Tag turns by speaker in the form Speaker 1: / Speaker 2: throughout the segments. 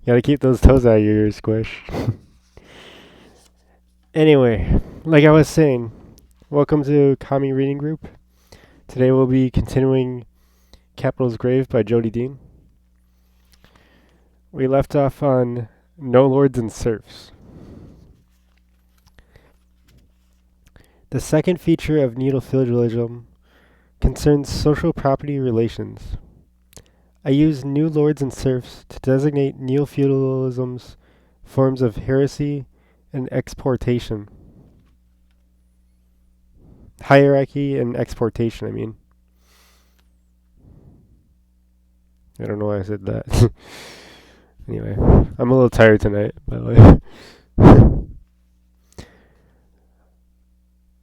Speaker 1: Gotta keep those toes out of your ears, Squish. Anyway, like I was saying, welcome to Commie Reading Group. Today we'll be continuing Capital's Grave by Jodi Dean. We left off on No Lords and Serfs. The second feature of neofeudalism concerns social property relations. I use new lords and serfs to designate neofeudalism's forms of heresy and exportation. Hierarchy and exportation, I mean. I don't know why I said that. Anyway, I'm a little tired tonight, by the way.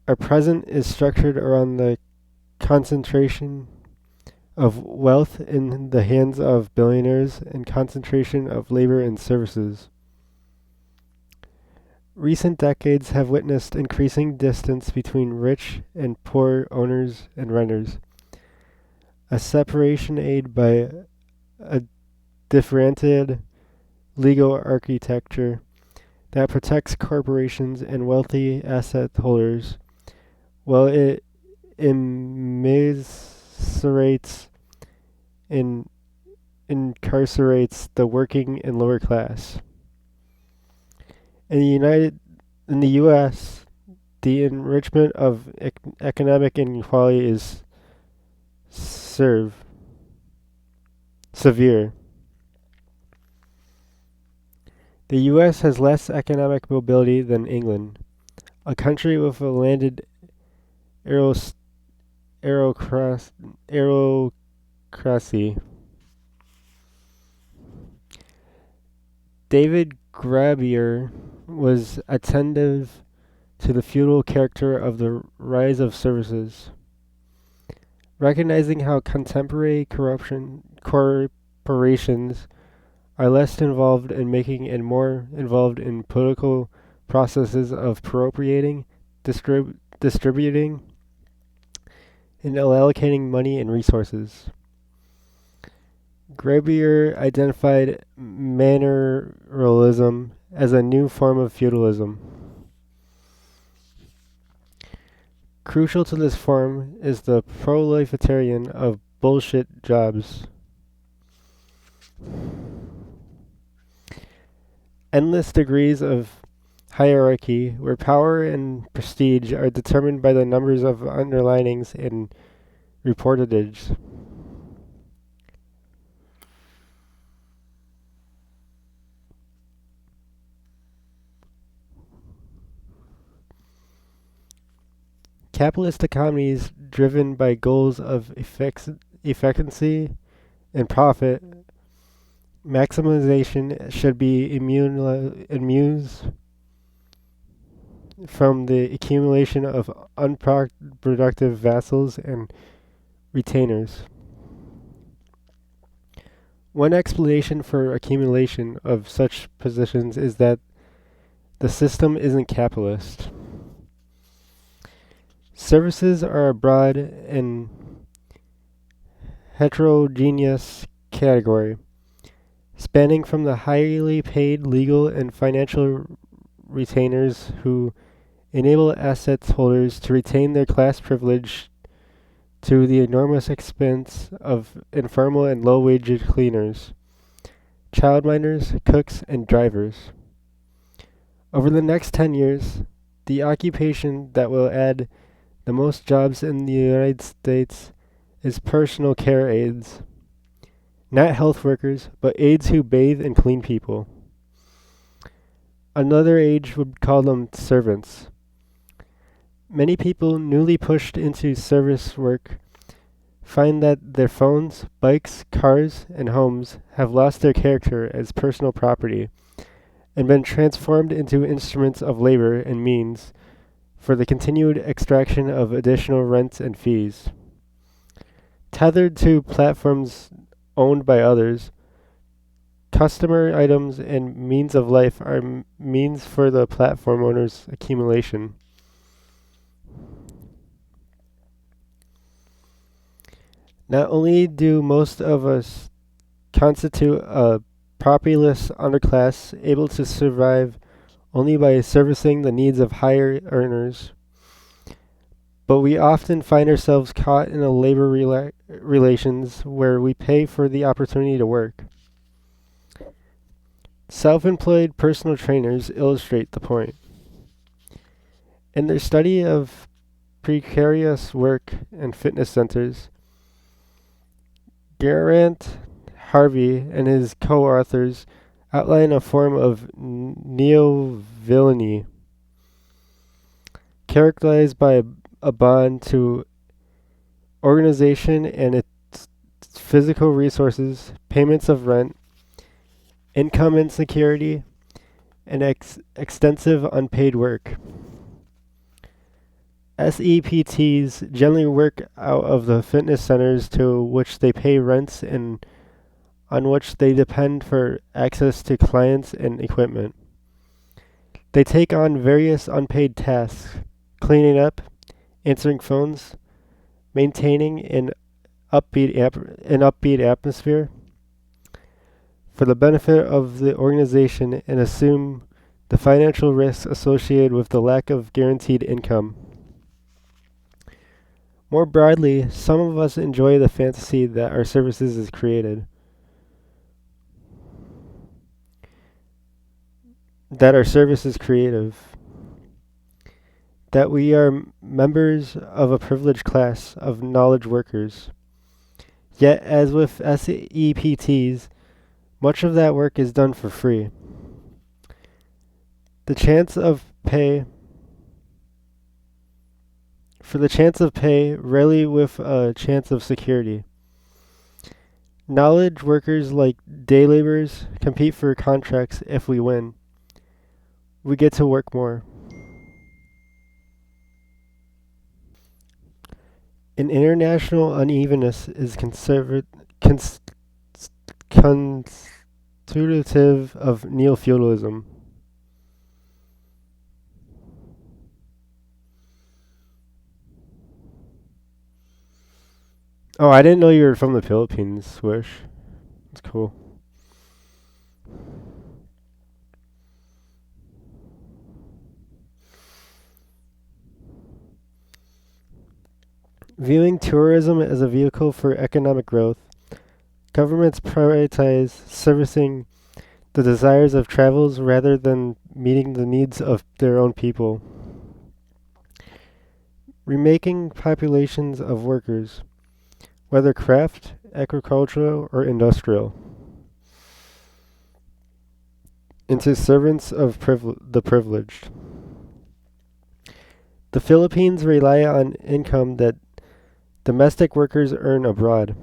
Speaker 1: Our present is structured around the concentration of wealth in the hands of billionaires and concentration of labor and services. Recent decades have witnessed increasing distance between rich and poor owners and renters, a separation aided by a differentiated legal architecture that protects corporations and wealthy asset holders, while it immiserates and incarcerates the working and lower class. In the U.S., the enrichment of economic inequality is severe. The U.S. has less economic mobility than England, a country with a landed aristocracy. David Graeber was attentive to the feudal character of the rise of services, recognizing how contemporary corporations are less involved in making and more involved in political processes of appropriating, distributing, and allocating money and resources. Graeber identified manorialism as a new form of feudalism. Crucial to this form is the proliferation of bullshit jobs. Endless degrees of hierarchy where power and prestige are determined by the numbers of underlinings and reportage. Capitalist economies driven by goals of efficiency and profit maximization should be immune from the accumulation of unproductive vassals and retainers. One explanation for accumulation of such positions is that the system isn't capitalist. Services are a broad and heterogeneous category, spanning from the highly paid legal and financial retainers who enable asset holders to retain their class privilege to the enormous expense of informal and low-wage cleaners, childminders, cooks, and drivers. Over the next 10 years, the occupation that will add the most jobs in the United States is personal care aides. Not health workers, but aides who bathe and clean people. Another age would call them servants. Many people newly pushed into service work find that their phones, bikes, cars, and homes have lost their character as personal property and been transformed into instruments of labor and means for the continued extraction of additional rents and fees. Tethered to platforms owned by others, customer items and means of life are means for the platform owner's accumulation. Not only do most of us constitute a propertyless underclass able to survive only by servicing the needs of higher earners. But we often find ourselves caught in a labor relations where we pay for the opportunity to work. Self-employed personal trainers illustrate the point. In their study of precarious work and fitness centers, Geraint Harvey and his co-authors outline a form of neo-villainy characterized by a bond to organization and its physical resources, payments of rent, income insecurity, and extensive unpaid work. SEPTs generally work out of the fitness centers to which they pay rents and on which they depend for access to clients and equipment. They take on various unpaid tasks, cleaning up, answering phones, maintaining an upbeat atmosphere for the benefit of the organization and assume the financial risks associated with the lack of guaranteed income. More broadly, some of us enjoy the fantasy that our services is creative, that we are members of a privileged class of knowledge workers. Yet, as with SEPTs, much of that work is done for free. The chance of pay rarely with a chance of security. Knowledge workers like day laborers compete for contracts if we win. We get to work more. An international unevenness is constitutive of neo-feudalism. Oh, I didn't know you were from the Philippines, Swish. That's cool. Viewing tourism as a vehicle for economic growth, governments prioritize servicing the desires of travelers rather than meeting the needs of their own people. Remaking populations of workers, whether craft, agricultural, or industrial, into servants of the privileged. The Philippines rely on income that domestic workers earn abroad.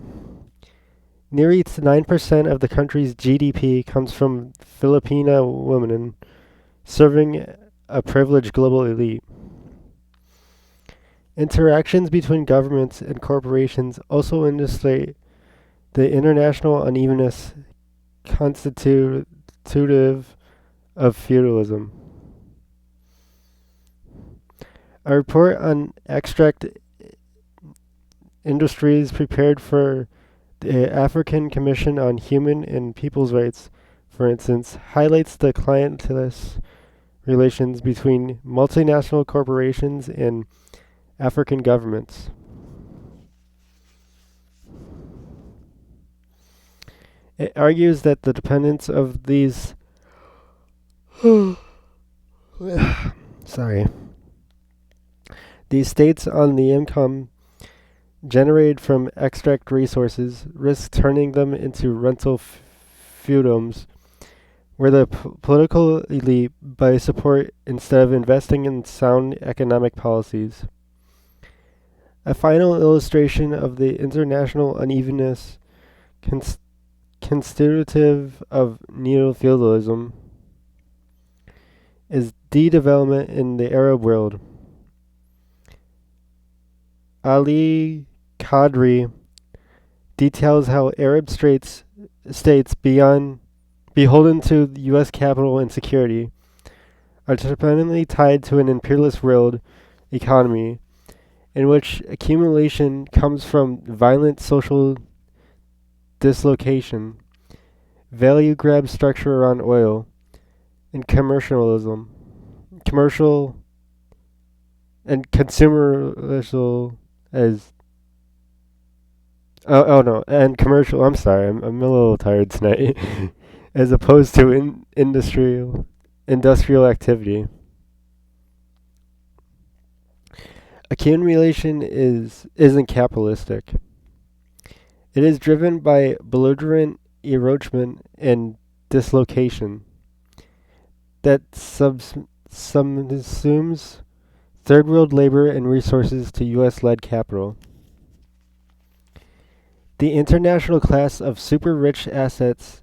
Speaker 1: Nearly 9% of the country's GDP comes from Filipino women serving a privileged global elite. Interactions between governments and corporations also illustrate the international unevenness constitutive of feudalism. A report on extract industries prepared for the African Commission on Human and People's Rights, for instance, highlights the clientelist relations between multinational corporations and African governments. It argues that the dependence of these these states on the income generated from extract resources risks turning them into rental feudums, where the political elite buy support instead of investing in sound economic policies. A final illustration of the international unevenness constitutive of neo-feudalism is de-development in the Arab world. Ali Qadri details how Arab states beholden to the U.S. capital and security are dependently tied to an imperialist world economy in which accumulation comes from violent social dislocation, value grab structure around oil, and commercial and consumerism as oh no, and commercial. I'm sorry, I'm a little tired tonight. As opposed to industrial activity. Accumulation isn't capitalistic. It is driven by belligerent erosion and dislocation that subsumes third world labor and resources to US-led capital. The international class of super rich assets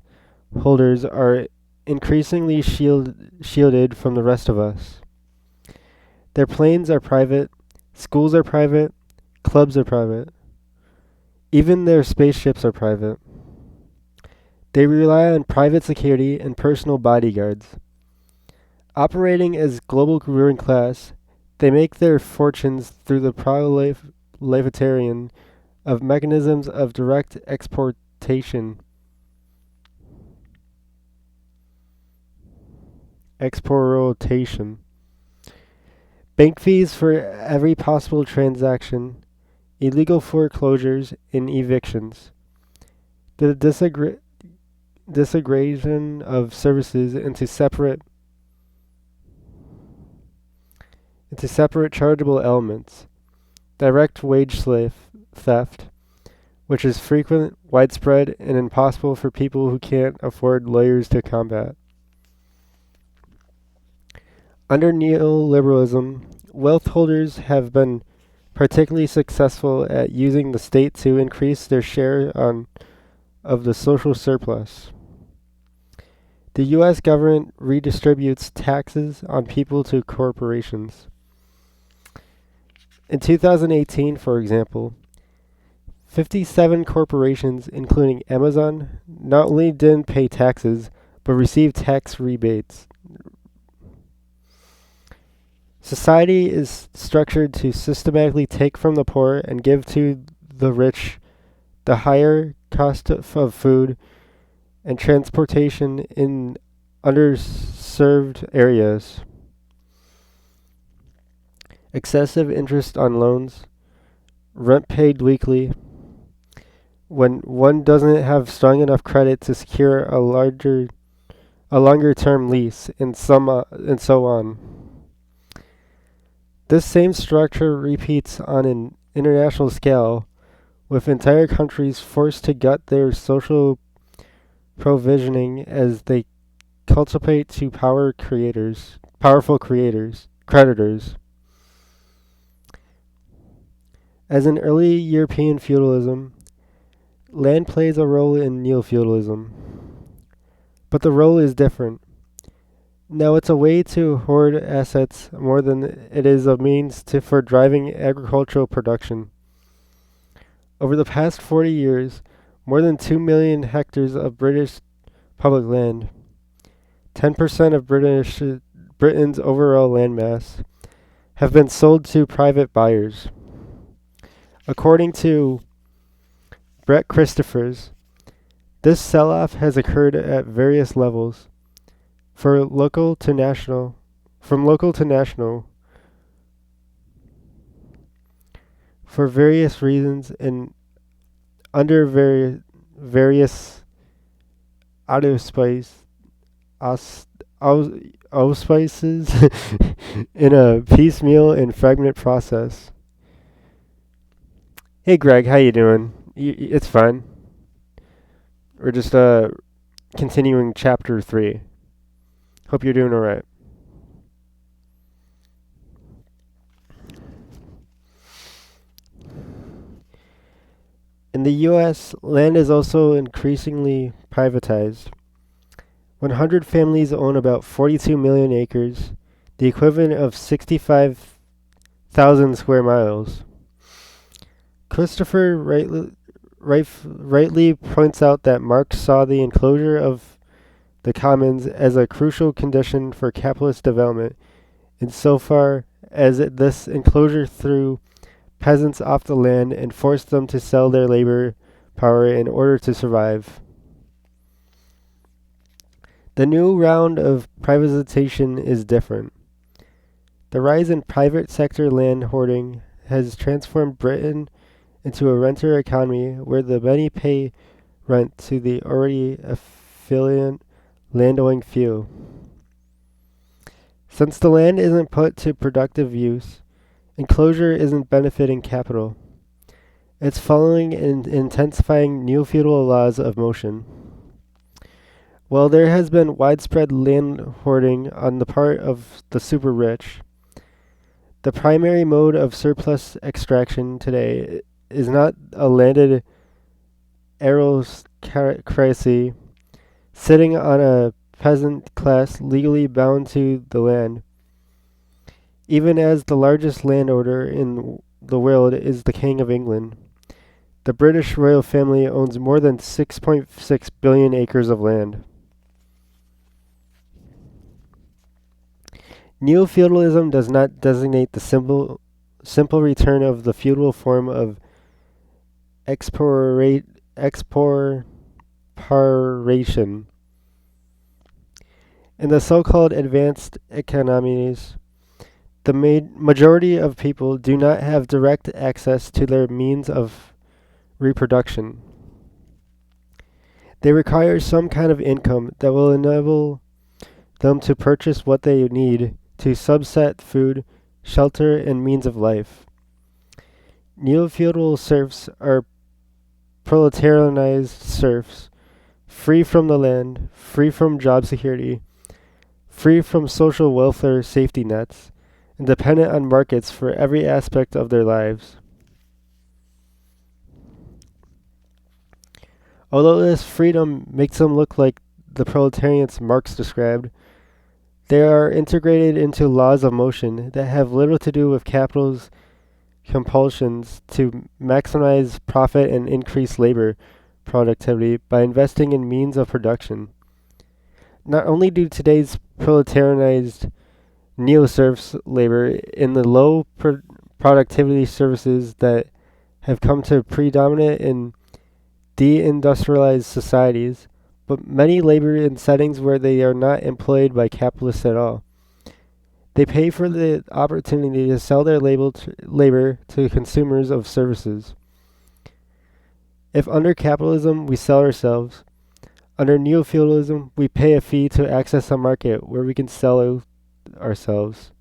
Speaker 1: holders are increasingly shielded from the rest of us. Their planes are private, schools are private, clubs are private. Even their spaceships are private. They rely on private security and personal bodyguards. Operating as global ruling class, they make their fortunes through the proliferation of mechanisms of direct exportation. Exportation. Bank fees for every possible transaction, illegal foreclosures and evictions. The disaggregation of services into separate chargeable elements. Direct wage slave theft, which is frequent, widespread, and impossible for people who can't afford lawyers to combat. Under neoliberalism, wealth holders have been particularly successful at using the state to increase their share of the social surplus. The U.S. government redistributes taxes on people to corporations. In 2018, for example, 57 corporations, including Amazon, not only didn't pay taxes, but received tax rebates. Society is structured to systematically take from the poor and give to the rich the higher cost of food and transportation in underserved areas. Excessive interest on loans, rent paid weekly, when one doesn't have strong enough credit to secure a longer term lease, and so on. This same structure repeats on an international scale, with entire countries forced to gut their social provisioning as they cultivate to powerful creditors. As in early European feudalism, land plays a role in neo-feudalism, but the role is different. Now it's a way to hoard assets more than it is a means for driving agricultural production. Over the past 40 years, more than 2 million hectares of British public land, 10% of Britain's overall landmass, have been sold to private buyers. According to Brett Christophers, this sell-off has occurred at various levels, from local to national, for various reasons and under various auspices in a piecemeal and fragment process. Hey Greg, how you doing? It's fine. We're just continuing chapter 3. Hope you're doing alright. In the U.S., land is also increasingly privatized. 100 families own about 42 million acres, the equivalent of 65,000 square miles. Christopher rightly points out that Marx saw the enclosure of the commons as a crucial condition for capitalist development, insofar as this enclosure threw peasants off the land and forced them to sell their labor power in order to survive. The new round of privatization is different. The rise in private sector land hoarding has transformed Britain into a renter economy where the many pay rent to the already affluent landowning few. Since the land isn't put to productive use, enclosure isn't benefiting capital. It's following and intensifying neo-feudal laws of motion. While there has been widespread land hoarding on the part of the super rich, the primary mode of surplus extraction today is not a landed aristocracy sitting on a peasant class legally bound to the land, even as the largest landowner in the world is the King of England. The British royal family owns more than 6.6 billion acres of land. Neo-feudalism does not designate the simple return of the feudal form of expropriation. In the so-called advanced economies, the majority of people do not have direct access to their means of reproduction. They require some kind of income that will enable them to purchase what they need to subset food, shelter, and means of life. Neo-feudal serfs are proletarianized serfs, free from the land, free from job security, free from social welfare safety nets, and dependent on markets for every aspect of their lives. Although this freedom makes them look like the proletariats Marx described, they are integrated into laws of motion that have little to do with capital's compulsions to maximize profit and increase labor productivity by investing in means of production. Not only do today's proletarianized neo-serfs labor in the low productivity services that have come to predominate in deindustrialized societies, but many labor in settings where they are not employed by capitalists at all. They pay for the opportunity to sell their labor to consumers of services. If under capitalism we sell ourselves, under neo-feudalism we pay a fee to access a market where we can sell ourselves.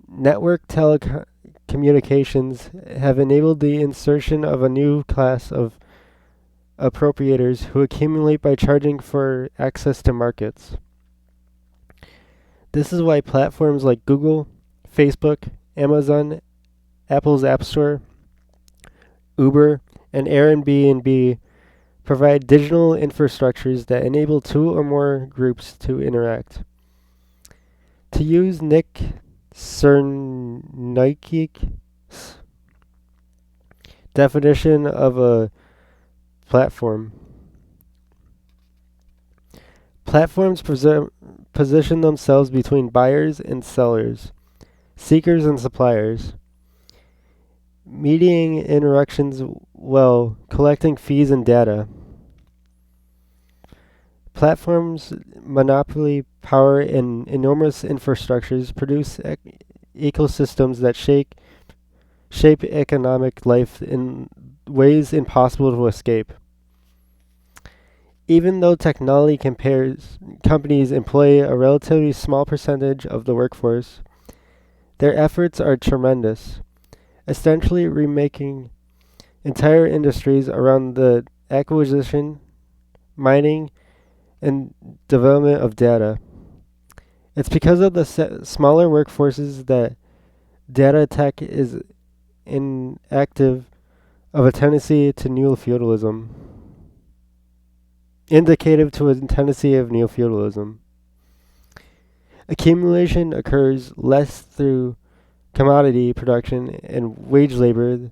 Speaker 1: Network telecommunications have enabled the insertion of a new class of appropriators who accumulate by charging for access to markets. This is why platforms like Google, Facebook, Amazon, Apple's App Store, Uber, and Airbnb provide digital infrastructures that enable two or more groups to interact. To use Nick Cernouk's definition of a platform, platforms position themselves between buyers and sellers, seekers and suppliers, mediating interactions while collecting fees and data. Platforms monopoly power and enormous infrastructures produce ecosystems that shape economic life in ways impossible to escape. Even though technology companies employ a relatively small percentage of the workforce, their efforts are tremendous, essentially remaking entire industries around the acquisition, mining, and development of data. It's because of the smaller workforces that data tech is inactive of a tendency to neo-feudalism. Indicative to a tendency of neo-feudalism. Accumulation occurs less through commodity production and wage labor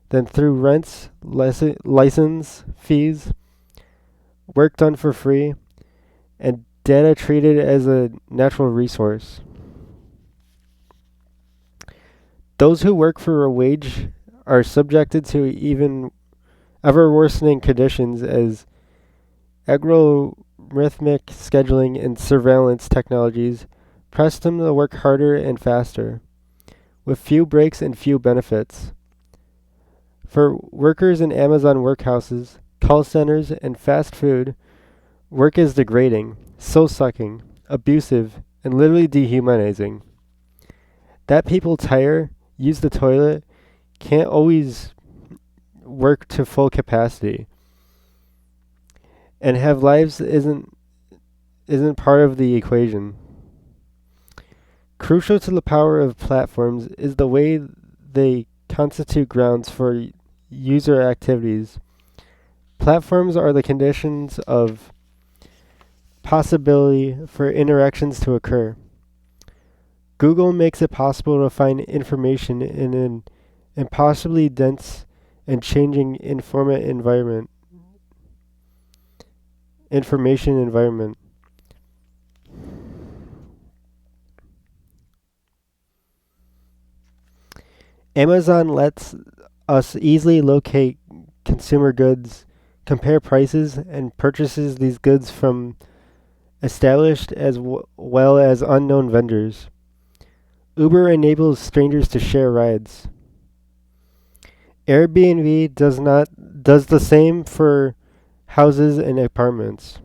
Speaker 1: than through rents, license fees, work done for free, and data treated as a natural resource. Those who work for a wage are subjected to even ever worsening conditions as agro algorithmic scheduling and surveillance technologies press them to work harder and faster, with few breaks and few benefits. For workers in Amazon workhouses, call centers, and fast food, work is degrading, soul-sucking, abusive, and literally dehumanizing. That people tire, use the toilet, can't always work to full capacity, and have lives isn't part of the equation. Crucial to the power of platforms is the way they constitute grounds for user activities. Platforms are the conditions of possibility for interactions to occur. Google makes it possible to find information in an impossibly dense and changing information environment. Amazon lets us easily locate consumer goods, compare prices, and purchases these goods from established as well as unknown vendors. Uber enables strangers to share rides. Airbnb does the same for houses and apartments.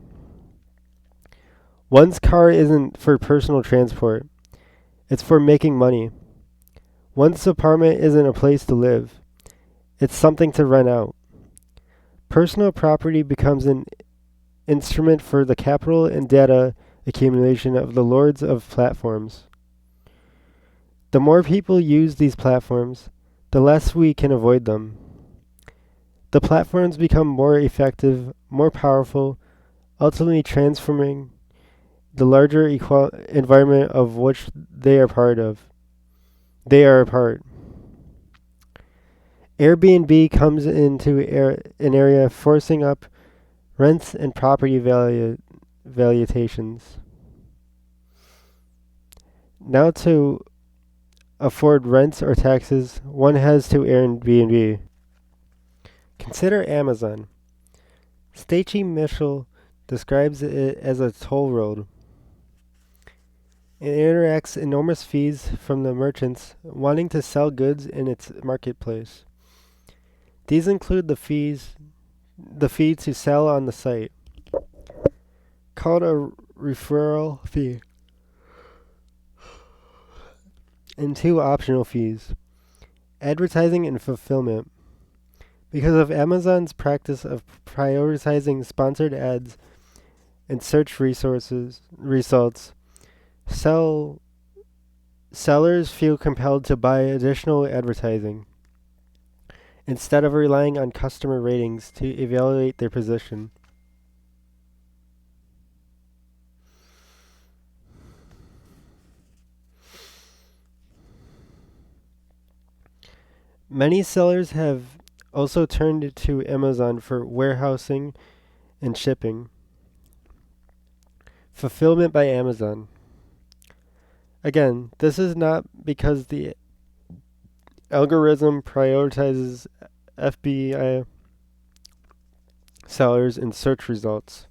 Speaker 1: One's car isn't for personal transport. It's for making money. One's apartment isn't a place to live. It's something to rent out. Personal property becomes an instrument for the capital and data accumulation of the lords of platforms. The more people use these platforms, the less we can avoid them. The platforms become more effective, more powerful, ultimately transforming the larger environment of which they are part of. They are a part. Airbnb comes into an area forcing up rents and property valuations. Now to afford rents or taxes, one has to Airbnb. Consider Amazon. Stacey Mitchell describes it as a toll road. It extracts enormous fees from the merchants wanting to sell goods in its marketplace. These include the fee to sell on the site, called a referral fee, and two optional fees, advertising and fulfillment. Because of Amazon's practice of prioritizing sponsored ads and search results, sellers feel compelled to buy additional advertising instead of relying on customer ratings to evaluate their position. Many sellers have also turned to Amazon for warehousing and shipping. Fulfillment by Amazon. Again, this is not because the algorithm prioritizes FBA sellers in search results.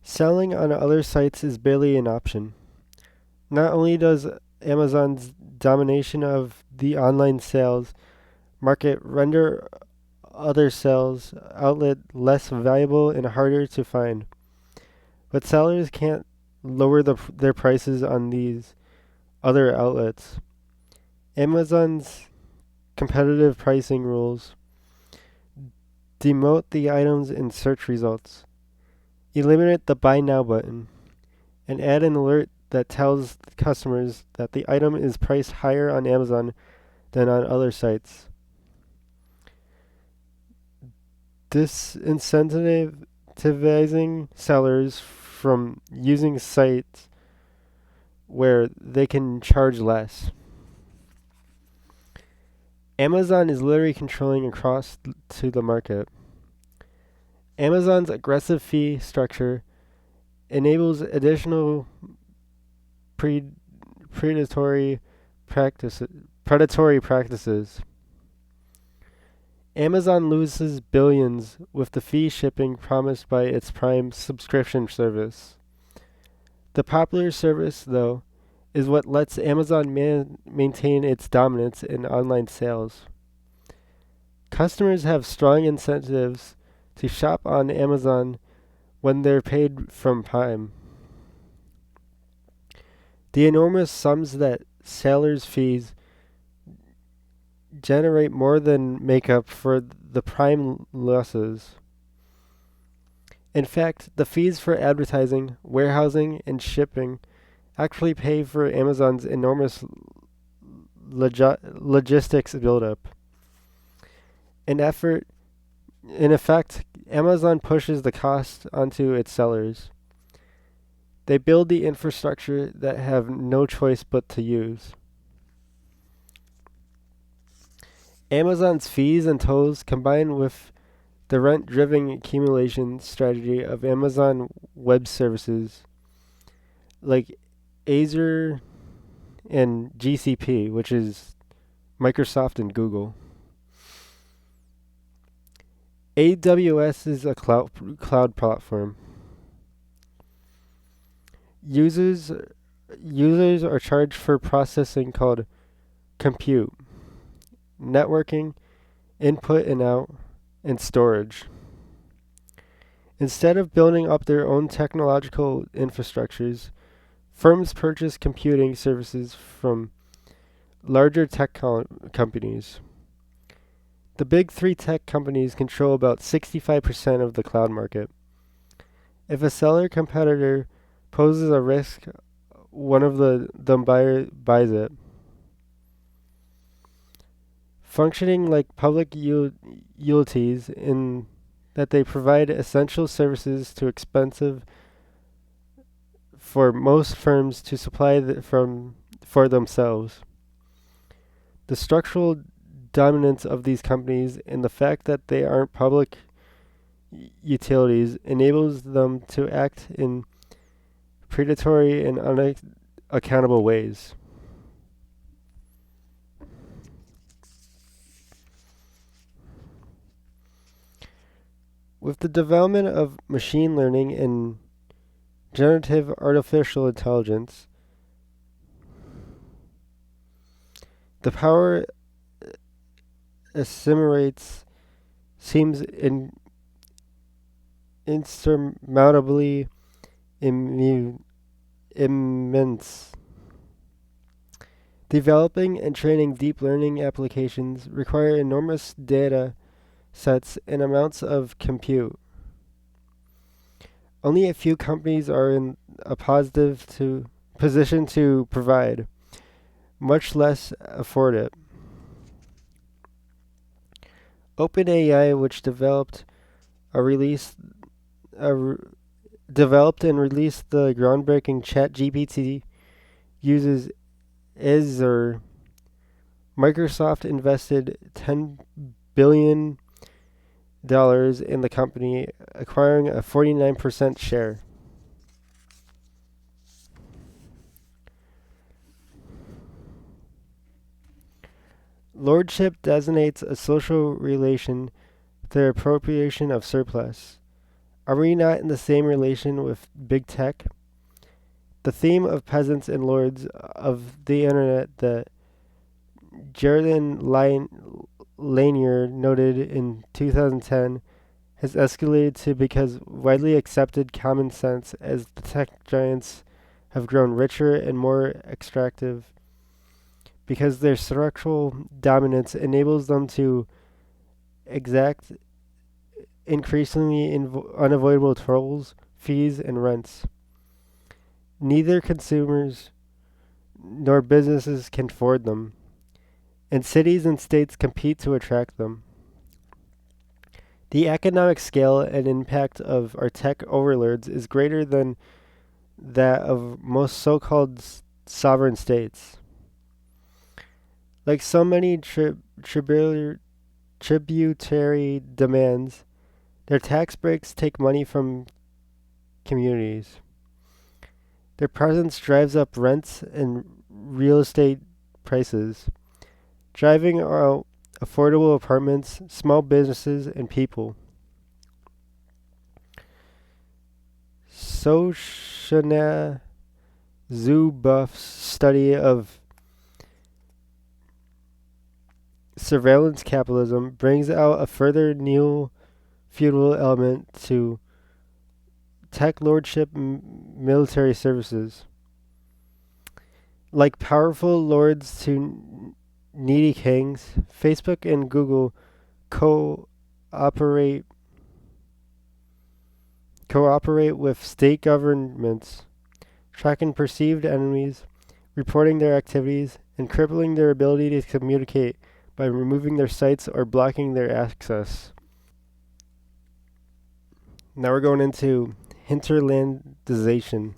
Speaker 1: Selling on other sites is barely an option. Not only does Amazon's domination of the online sales market render other sales outlet less valuable and harder to find, but sellers can't lower their prices on these other outlets. Amazon's competitive pricing rules demote the items in search results, eliminate the buy now button, and add an alert that tells customers that the item is priced higher on Amazon than on other sites. Disincentivizing sellers from using sites where they can charge less. Amazon is literally controlling across to the market. Amazon's aggressive fee structure enables additional predatory practices. Amazon loses billions with the fee shipping promised by its Prime subscription service. The popular service, though, is what lets Amazon maintain its dominance in online sales. Customers have strong incentives to shop on Amazon when they're paid from Prime. The enormous sums that sellers' fees generate more than make up for the Prime losses. In fact, the fees for advertising, warehousing, and shipping actually pay for Amazon's enormous logistics buildup. In effect, Amazon pushes the cost onto its sellers. They build the infrastructure that have no choice but to use. Amazon's fees and tolls combined with the rent-driven accumulation strategy of Amazon Web Services like Azure and GCP, which is Microsoft and Google. AWS is a cloud platform. Users are charged for processing called compute, networking, input and out, and storage. Instead of building up their own technological infrastructures, firms purchase computing services from larger tech companies. The big three tech companies control about 65% of the cloud market. If a seller competitor poses a risk, one of them buys it. Functioning like public utilities in that they provide essential services too expensive for most firms to supply for themselves. The structural dominance of these companies and the fact that they aren't public utilities enables them to act in predatory and unaccountable ways. With the development of machine learning and generative artificial intelligence, the power assimilates seems insurmountably immense. Developing and training deep learning applications require enormous data sets and amounts of compute. Only a few companies are in a position to provide, much less afford it. OpenAI, which developed and released the groundbreaking ChatGPT, uses Azure. Microsoft invested $10 billion in the company, acquiring a 49% share. Lordship designates a social relation, the appropriation of surplus. Are we not in the same relation with big tech? The theme of peasants and lords of the internet that Jaron Lanier noted in 2010 has escalated to because widely accepted common sense as the tech giants have grown richer and more extractive, because their structural dominance enables them to exact increasingly unavoidable tolls, fees, and rents. Neither consumers nor businesses can afford them, and cities and states compete to attract them. The economic scale and impact of our tech overlords is greater than that of most so-called sovereign states. Like so many tributary demands, their tax breaks take money from communities. Their presence drives up rents and real estate prices, driving out affordable apartments, small businesses, and people. Soshana Zuboff's study of surveillance capitalism brings out a further neo-feudal element to tech lordship military services. Like powerful lords to needy kings, Facebook and Google cooperate cooperate with state governments, tracking perceived enemies, reporting their activities, and crippling their ability to communicate by removing their sites or blocking their access. Now we're going into hinterlandization.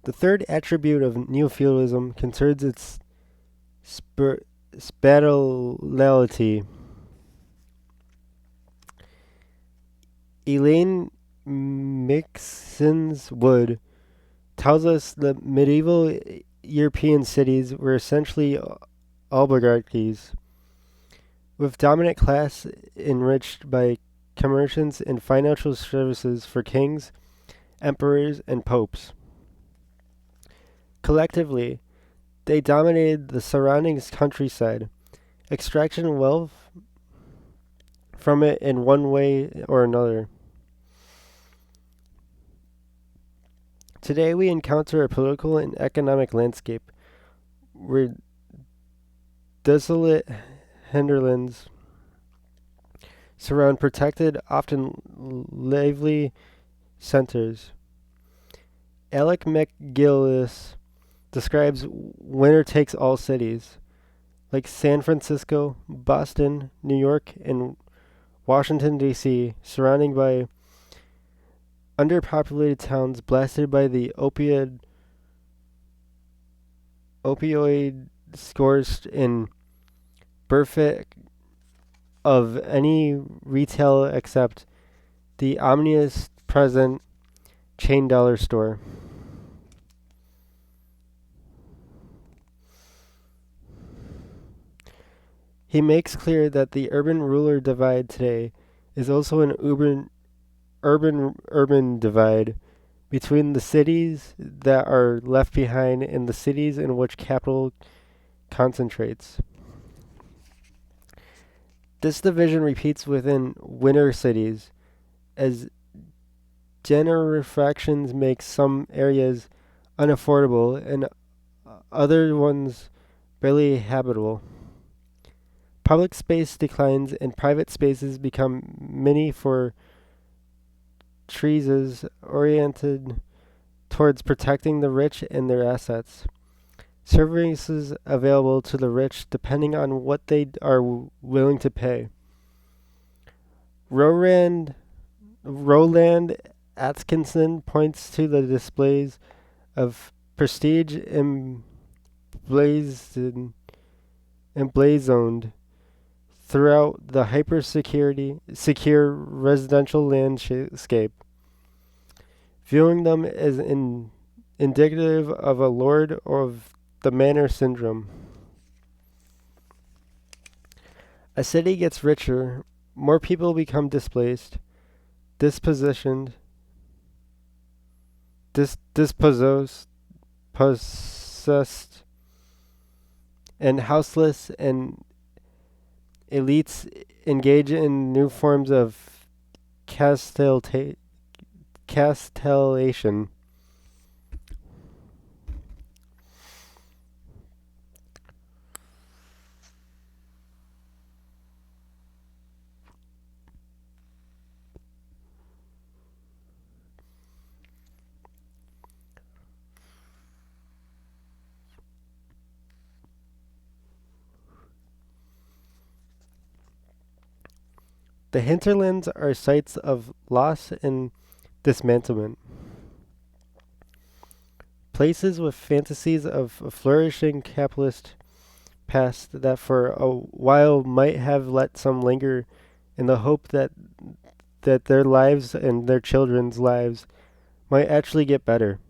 Speaker 1: The third attribute of neo-feudalism concerns its spatiality. Elaine Mixon's Wood tells us that medieval European cities were essentially oligarchies, with dominant class enriched by commerciants and financial services for kings, emperors, and popes. Collectively, they dominated the surrounding countryside, extracting wealth from it in one way or another. Today we encounter a political and economic landscape where desolate hinterlands surround protected, often lively centers. Alec McGillis describes winner takes all cities, like San Francisco, Boston, New York, and Washington, D.C., surrounding by underpopulated towns blasted by the opioid scourged and bereft of any retail except the omnipresent chain dollar store. He makes clear that the urban-rural divide today is also an urban divide between the cities that are left behind and the cities in which capital concentrates. This division repeats within winter cities as gentrification makes some areas unaffordable and other ones barely habitable. Public space declines and private spaces become many for treases oriented towards protecting the rich and their assets. Services available to the rich depending on what they are willing to pay. Roland Atkinson points to the displays of prestige emblazoned throughout the secure residential landscape, viewing them as indicative of a lord of the manor syndrome. A city gets richer, more people become displaced, dispositioned, possessed, and houseless, and elites engage in new forms of castellation. The hinterlands are sites of loss and dismantlement. Places with fantasies of a flourishing capitalist past that for a while might have let some linger in the hope that their lives and their children's lives might actually get better.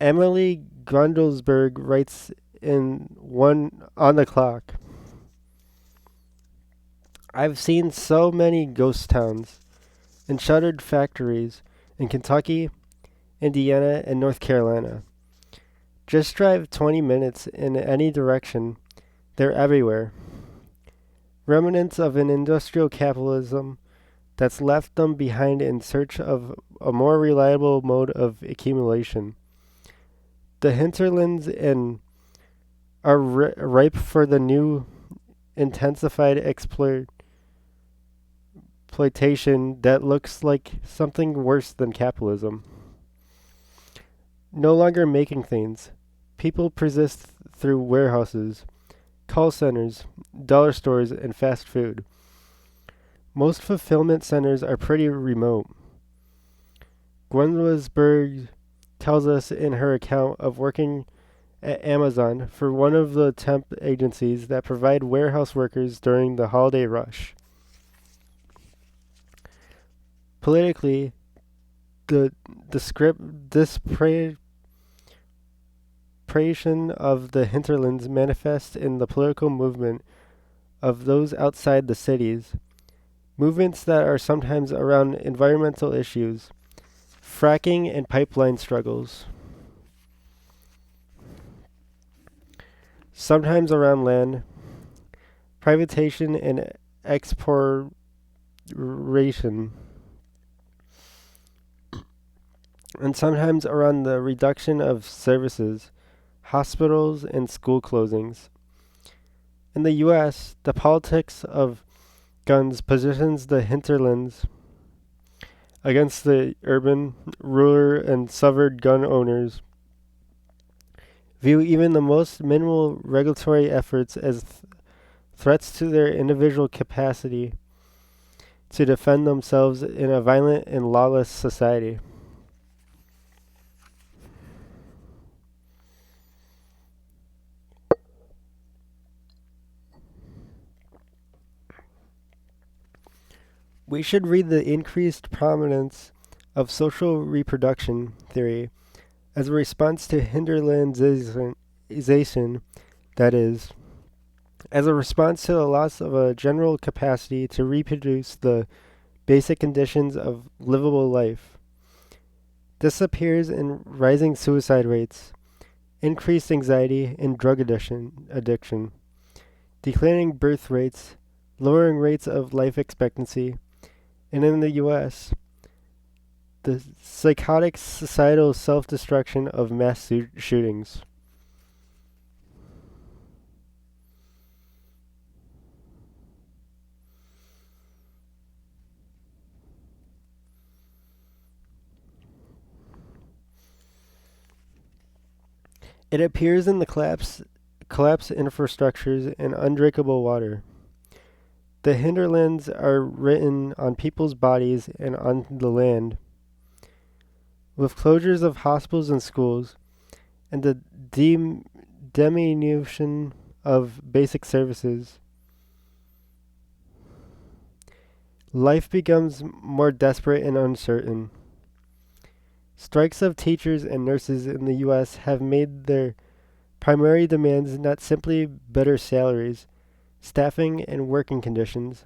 Speaker 1: Emily Grundlesberg writes in one on the clock. I've seen so many ghost towns and shuttered factories in Kentucky, Indiana, and North Carolina. Just drive 20 minutes in any direction, they're everywhere. Remnants of an industrial capitalism that's left them behind in search of a more reliable mode of accumulation. The hinterlands and are ripe for the new intensified exploitation that looks like something worse than capitalism. No longer making things, people persist through warehouses, call centers, dollar stores, and fast food. Most fulfillment centers are pretty remote. Gwendolysburg tells us in her account of working at Amazon for one of the temp agencies that provide warehouse workers during the holiday rush. Politically, the desperation of the hinterlands manifests in the political movement of those outside the cities, movements that are sometimes around environmental issues, fracking and pipeline struggles, sometimes around land, privatization and expropriation, and sometimes around the reduction of services, hospitals, and school closings. In the U.S., the politics of guns positions the hinterlands against the urban, rural, and suburban gun owners, view even the most minimal regulatory efforts as threats to their individual capacity to defend themselves in a violent and lawless society. We should read the increased prominence of social reproduction theory as a response to hinterlandization, that is, as a response to the loss of a general capacity to reproduce the basic conditions of livable life. This appears in rising suicide rates, increased anxiety and drug addiction, declining birth rates, lowering rates of life expectancy, and in the U.S., the psychotic societal self-destruction of mass shootings. It appears in the collapsed infrastructures and undrinkable water. The hinterlands are written on people's bodies and on the land. With closures of hospitals and schools, and the diminution of basic services, life becomes more desperate and uncertain. Strikes of teachers and nurses in the U.S. have made their primary demands not simply better salaries, staffing, and working conditions,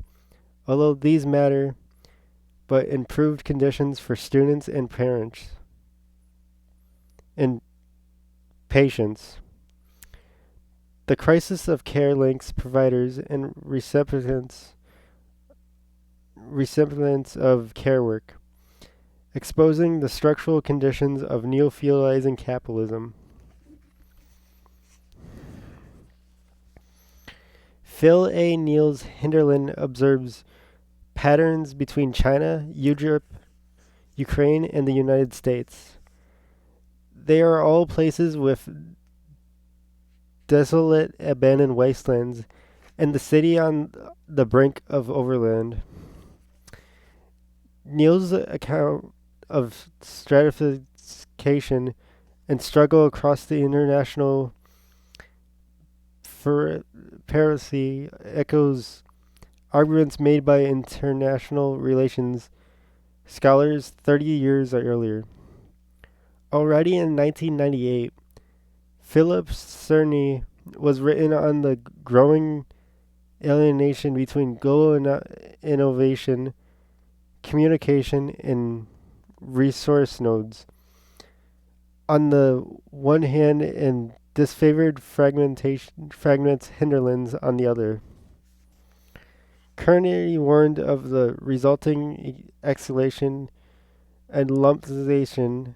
Speaker 1: although these matter, but improved conditions for students and parents and patients. The crisis of care links providers and recipients of care work, exposing the structural conditions of neo-feudalizing capitalism. Phil A. Neal's Hinterland observes patterns between China, Europe, Ukraine, and the United States. They are all places with desolate, abandoned wastelands, and the city on the brink of overland. Neal's account of stratification and struggle across the international piracy echoes arguments made by international relations scholars 30 years earlier. Already in 1998, Philip Cerny was written on the growing alienation between global innovation, communication, and resource nodes on the one hand and disfavored fragments hinterlands on the other. Carnegie warned of the resulting exhalation and lumpization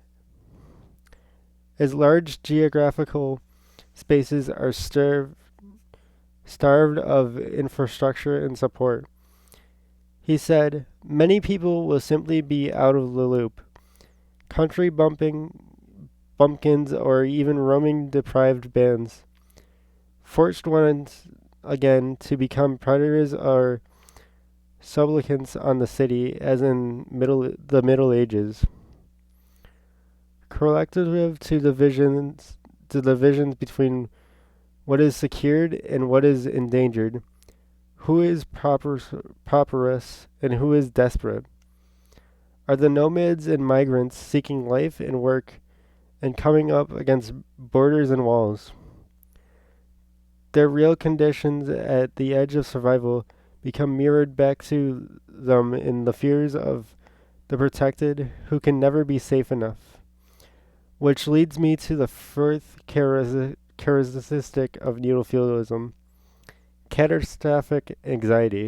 Speaker 1: as large geographical spaces are starved of infrastructure and support. He said, many people will simply be out of the loop. Country bumpkins or even roaming deprived bands. Forced once again to become predators or supplicants on the city as in the Middle Ages. Correlative to divisions between what is secured and what is endangered, who is prosperous and who is desperate, are the nomads and migrants seeking life and work and coming up against borders and walls. Their real conditions at the edge of survival become mirrored back to them in the fears of the protected who can never be safe enough. Which leads me to the fourth characteristic of neofeudalism, catastrophic anxiety.